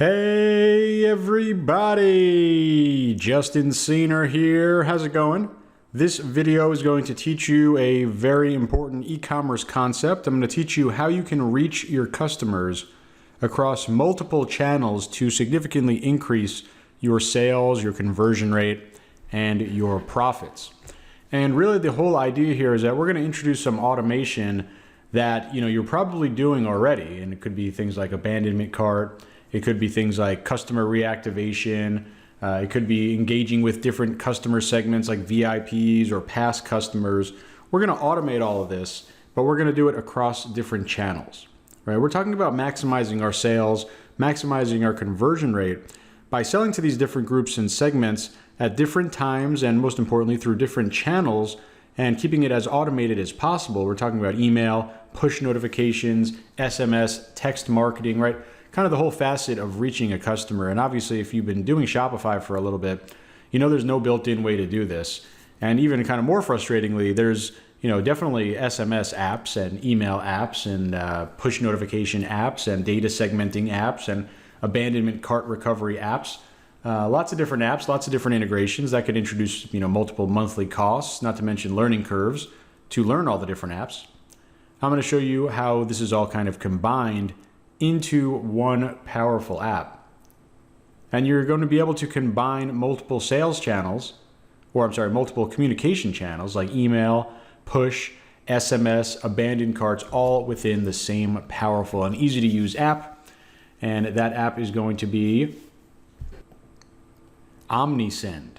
Hey everybody, Justin Senior here. How's it going? This video is going to teach you a very important e-commerce concept. I'm going to teach you how you can reach your customers across multiple channels to significantly increase your sales, your conversion rate, and your profits. And really the whole idea here is that we're going to introduce some automation that you're probably doing already, and it could be things like abandonment cart. It could be things like customer reactivation. It could be engaging with different customer segments like VIPs or past customers. We're going to automate all of this, but we're going to do it across different channels, right? We're talking about maximizing our sales, maximizing our conversion rate by selling to these different groups and segments at different times, and most importantly through different channels, and keeping it as automated as possible. We're talking about email, push notifications, SMS, text marketing, right? Kind of the whole facet of reaching a customer. And obviously, if you've been doing Shopify for a little bit, there's no built-in way to do this. And even kind of more frustratingly, there's definitely SMS apps and email apps and push notification apps and data segmenting apps and abandonment cart recovery apps. Lots of different apps, lots of different integrations that could introduce multiple monthly costs, not to mention learning curves to learn all the different apps. I'm going to show you how this is all kind of combined into one powerful app. And you're going to be able to combine multiple sales channels, multiple communication channels like email, push, SMS, abandoned carts, all within the same powerful and easy to use app. And that app is going to be OmniSend.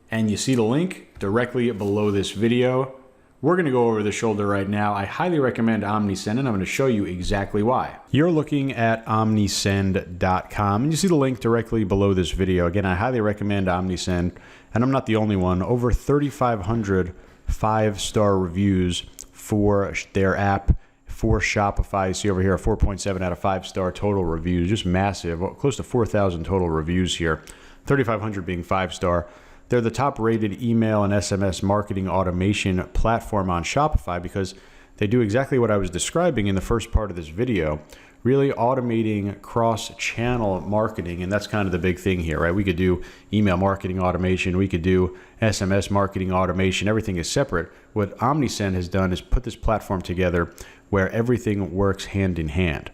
And you see the link directly below this video. We're going to go over the shoulder right now. I highly recommend OmniSend, and I'm going to show you exactly why. You're looking at omnisend.com, and you see the link directly below this video. Again, I highly recommend OmniSend, and I'm not the only one. Over 3,500 5-star reviews for their app for Shopify. You see over here a 4.7 out of 5-star total reviews, just massive, close to 4,000 total reviews here, 3,500 being 5-star. They're the top-rated email and SMS marketing automation platform on Shopify because they do exactly what I was describing in the first part of this video, really automating cross-channel marketing. And that's kind of the big thing here, right? We could do email marketing automation. We could do SMS marketing automation. Everything is separate. What OmniSend has done is put this platform together where everything works hand in hand.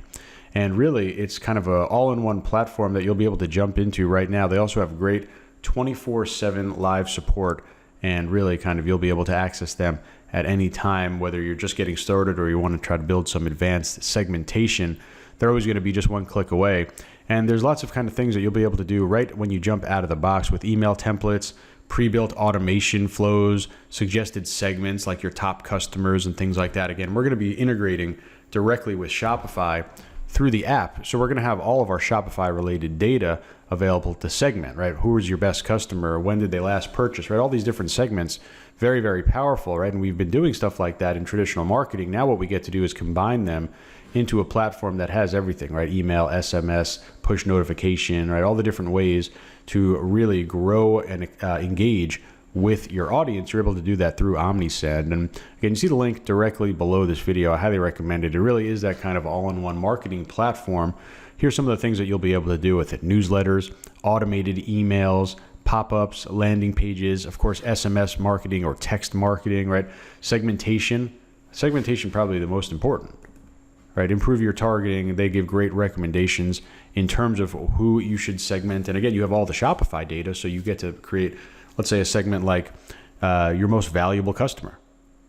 And really, it's kind of an all-in-one platform that you'll be able to jump into right now. They also have great 24/7 live support, and really kind of you'll be able to access them at any time, whether you're just getting started or you want to try to build some advanced segmentation. They're always going to be just one click away. And there's lots of kind of things that you'll be able to do right when you jump out of the box with email templates, pre-built automation flows, suggested segments like your top customers and things like that. Again, we're going to be integrating directly with Shopify through the app. So we're going to have all of our Shopify related data available to segment, right? Who is your best customer? When did they last purchase, right? All these different segments, very, very powerful, right? And we've been doing stuff like that in traditional marketing. Now what we get to do is combine them into a platform that has everything, right? Email, SMS, push notification, right? All the different ways to really grow and engage with your audience. You're able to do that through OmniSend. And again, you see the link directly below this video. I highly recommend it. It really is that kind of all-in-one marketing platform. Here's some of the things that you'll be able to do with it. Newsletters, automated emails, pop-ups, landing pages, of course, SMS marketing or text marketing, right? Segmentation probably the most important, right? Improve your targeting. They give great recommendations in terms of who you should segment. And again, you have all the Shopify data, so you get to create, let's say, a segment like your most valuable customer,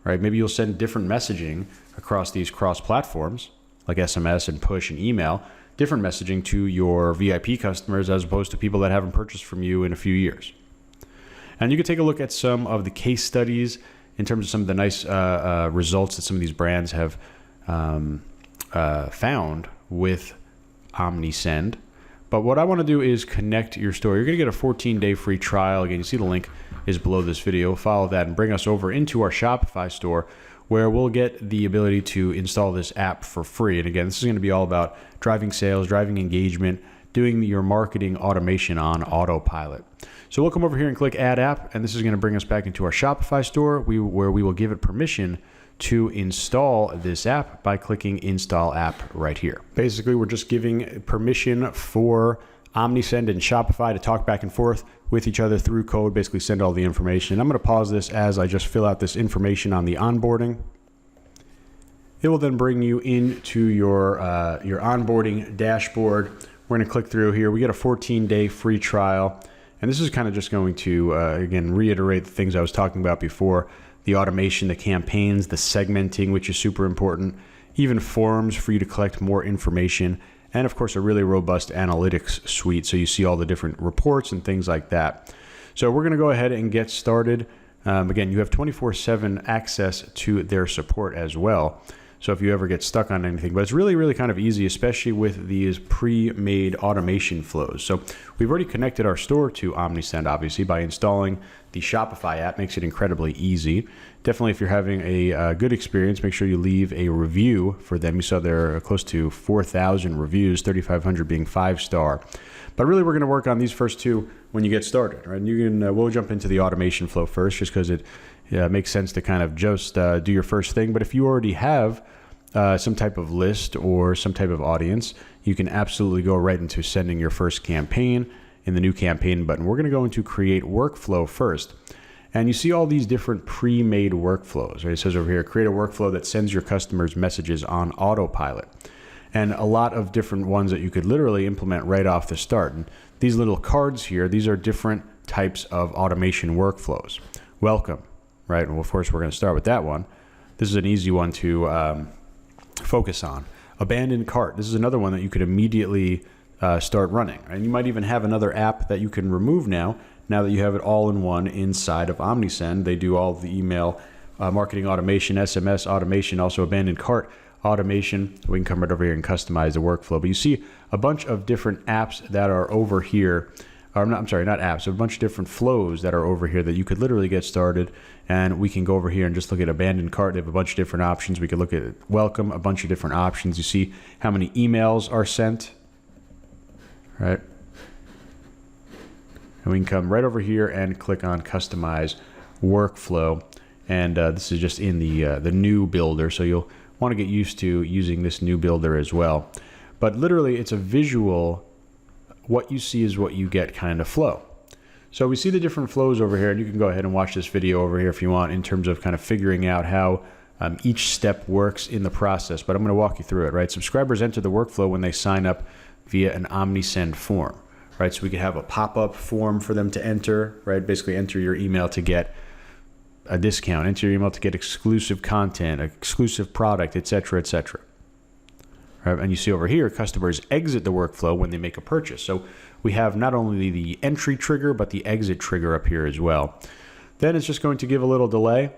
right? Maybe you'll send different messaging across these cross platforms like SMS and push and email, different messaging to your VIP customers as opposed to people that haven't purchased from you in a few years. And you can take a look at some of the case studies in terms of some of the nice results that some of these brands have found with OmniSend. But what I want to do is connect your store. You're going to get a 14-day free trial. Again, you see the link is below this video. Follow that and bring us over into our Shopify store where we'll get the ability to install this app for free. And again, this is going to be all about driving sales, driving engagement, doing your marketing automation on autopilot. So we'll come over here and click Add App, and this is going to bring us back into our Shopify store where we will give it permission to install this app by clicking Install App right here. Basically, we're just giving permission for OmniSend and Shopify to talk back and forth with each other through code, basically send all the information. And I'm going to pause this as I just fill out this information on the onboarding. It will then bring you into your onboarding dashboard. We're going to click through here. We get a 14-day free trial. And this is kind of just going to, again, reiterate the things I was talking about before. The automation, the campaigns, the segmenting, which is super important. Even forms for you to collect more information. And of course, a really robust analytics suite. So you see all the different reports and things like that. So we're going to go ahead and get started. Again, you have 24/7 access to their support as well. So if you ever get stuck on anything, but it's really, really kind of easy, especially with these pre-made automation flows. So we've already connected our store to OmniSend, obviously, by installing the Shopify app. Makes it incredibly easy. Definitely, if you're having a good experience, make sure you leave a review for them. You saw there are close to 4,000 reviews, 3,500 being 5-star. But really, we're going to work on these first two when you get started. Right? And you can we'll jump into the automation flow first, just because it makes sense to kind of just do your first thing. But if you already have some type of list or some type of audience, you can absolutely go right into sending your first campaign in the new campaign button. We're going to go into create workflow first. And you see all these different pre-made workflows. Right? It says over here, create a workflow that sends your customers messages on autopilot. And a lot of different ones that you could literally implement right off the start. And these little cards here, these are different types of automation workflows. Welcome, right? Well, of course, we're going to start with that one. This is an easy one to focus on. Abandoned cart. This is another one that you could immediately start running. And you might even have another app that you can remove now that you have it all in one inside of OmniSend. They do all the email marketing automation, SMS automation, also abandoned cart automation. We can come right over here and customize the workflow. But you see a bunch of different apps that are over here. Or not apps, a bunch of different flows that are over here that you could literally get started. And we can go over here and just look at abandoned cart. They have a bunch of different options. We could look at welcome, a bunch of different options. You see how many emails are sent, right? And we can come right over here and click on customize workflow. And this is just in the new builder. So you'll want to get used to using this new builder as well. But literally it's a visual, what you see is what you get kind of flow. So we see the different flows over here, and you can go ahead and watch this video over here if you want in terms of kind of figuring out how each step works in the process. But I'm going to walk you through it, right? Subscribers enter the workflow when they sign up via an OmniSend form, right? So we could have a pop-up form for them to enter, right? Basically enter your email to get a discount, enter your email to get exclusive content, exclusive product, etc., etc. Right? And you see over here, customers exit the workflow when they make a purchase. So we have not only the entry trigger, but the exit trigger up here as well. Then it's just going to give a little delay.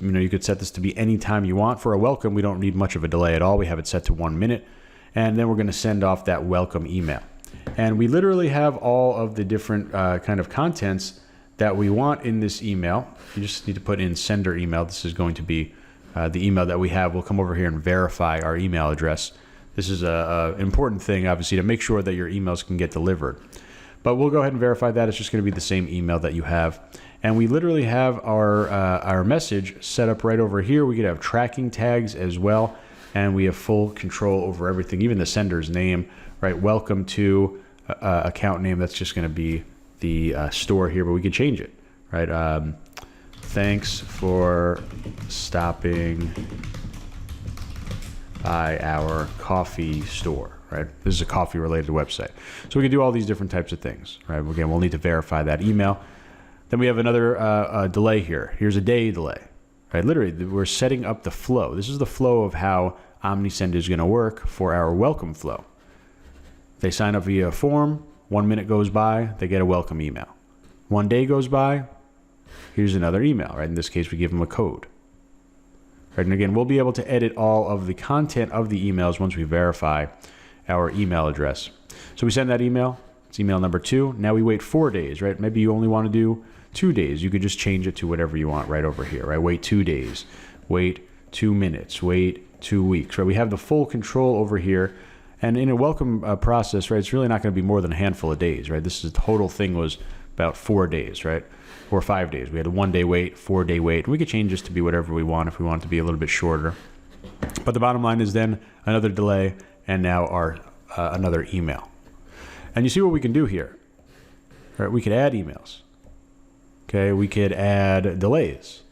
You could set this to be any time you want. For a welcome, we don't need much of a delay at all. We have it set to 1 minute. And then we're going to send off that welcome email. And we literally have all of the different kind of contents that we want in this email. You just need to put in sender email. This is going to be the email that we have. We'll come over here and verify our email address. This is an important thing, obviously, to make sure that your emails can get delivered. But we'll go ahead and verify that. It's just going to be the same email that you have. And we literally have our message set up right over here. We could have tracking tags as well. And we have full control over everything, even the sender's name, right? Welcome to account name. That's just going to be the store here, but we could change it, right? Thanks for stopping by our coffee store, right? This is a coffee related website. So we can do all these different types of things, right? Again, we'll need to verify that email. Then we have another delay here. Here's a day delay, right? Literally, we're setting up the flow. This is the flow of how OmniSend is going to work for our welcome flow. They sign up via a form. 1 minute goes by, they get a welcome email. 1 day goes by, here's another email, right? In this case, we give them a code. Right? And again, we'll be able to edit all of the content of the emails once we verify our email address. So we send that email. It's email number 2. Now we wait 4 days, right? Maybe you only want to do 2 days. You could just change it to whatever you want right over here, right? Wait 2 days, wait 2 minutes, wait 2 weeks, right? We have the full control over here. And in a welcome process, right, it's really not going to be more than a handful of days, right? This is the total thing was about 4 days, right? Or 5 days. We had a 1 day wait, 4 day wait. And we could change this to be whatever we want if we want it to be a little bit shorter. But the bottom line is then another delay and now our another email. And you see what we can do here. All right, we could add emails. Okay, we could add delays.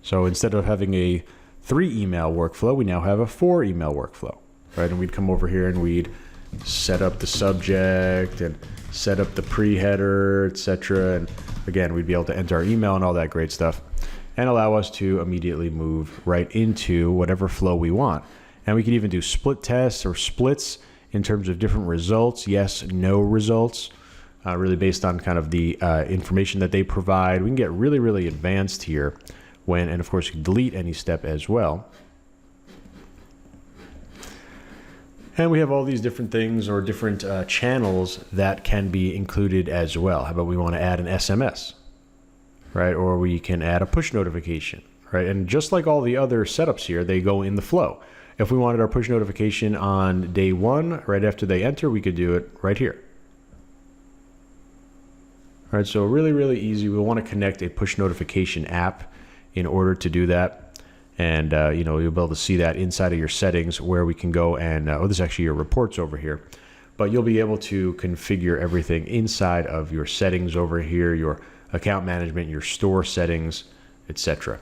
So instead of having a 3 email workflow, we now have a 4 email workflow, right? And we'd come over here and we'd set up the subject and set up the pre-header, etc. And again, we'd be able to enter our email and all that great stuff and allow us to immediately move right into whatever flow we want. And we can even do split tests or splits in terms of different results, yes, no results, really based on kind of the information that they provide. We can get really, really advanced here and of course, you can delete any step as well. And we have all these different things or different channels that can be included as well. How about we want to add an SMS, right? Or we can add a push notification, right? And just like all the other setups here, they go in the flow. If we wanted our push notification on day 1, right after they enter, we could do it right here. All right, so really, really easy. We want to connect a push notification app in order to do that. And, you'll be able to see that inside of your settings where we can go and, this is actually your reports over here, but you'll be able to configure everything inside of your settings over here, your account management, your store settings, etc.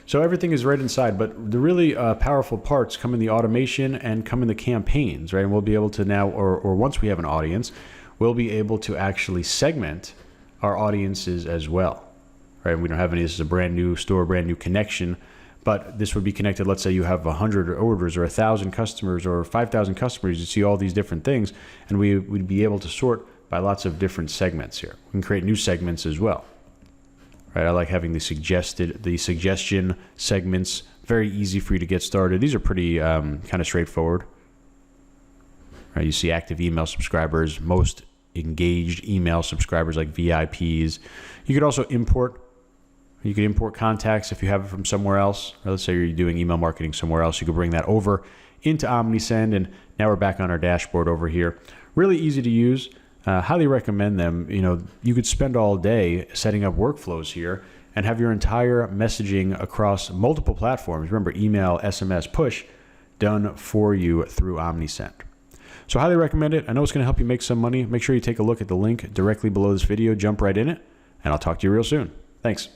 So everything is right inside, but the really powerful parts come in the automation and come in the campaigns, right? And we'll be able to now, or once we have an audience, we'll be able to actually segment our audiences as well, right? We don't have any, this is a brand new store, brand new connection, but this would be connected. Let's say you have 100 orders or 1,000 customers or 5,000 customers. You see all these different things, and we'd be able to sort by lots of different segments here. We can create new segments as well, right? I like having the suggestion segments. Very easy for you to get started. These are pretty kind of straightforward. Right? You see active email subscribers, most engaged email subscribers like VIPs. You could also import. You could import contacts if you have it from somewhere else. Or let's say you're doing email marketing somewhere else. You could bring that over into OmniSend, and now we're back on our dashboard over here. Really easy to use. Highly recommend them. You could spend all day setting up workflows here and have your entire messaging across multiple platforms. Remember, email, SMS, push, done for you through OmniSend. So highly recommend it. I know it's going to help you make some money. Make sure you take a look at the link directly below this video. Jump right in it, and I'll talk to you real soon. Thanks.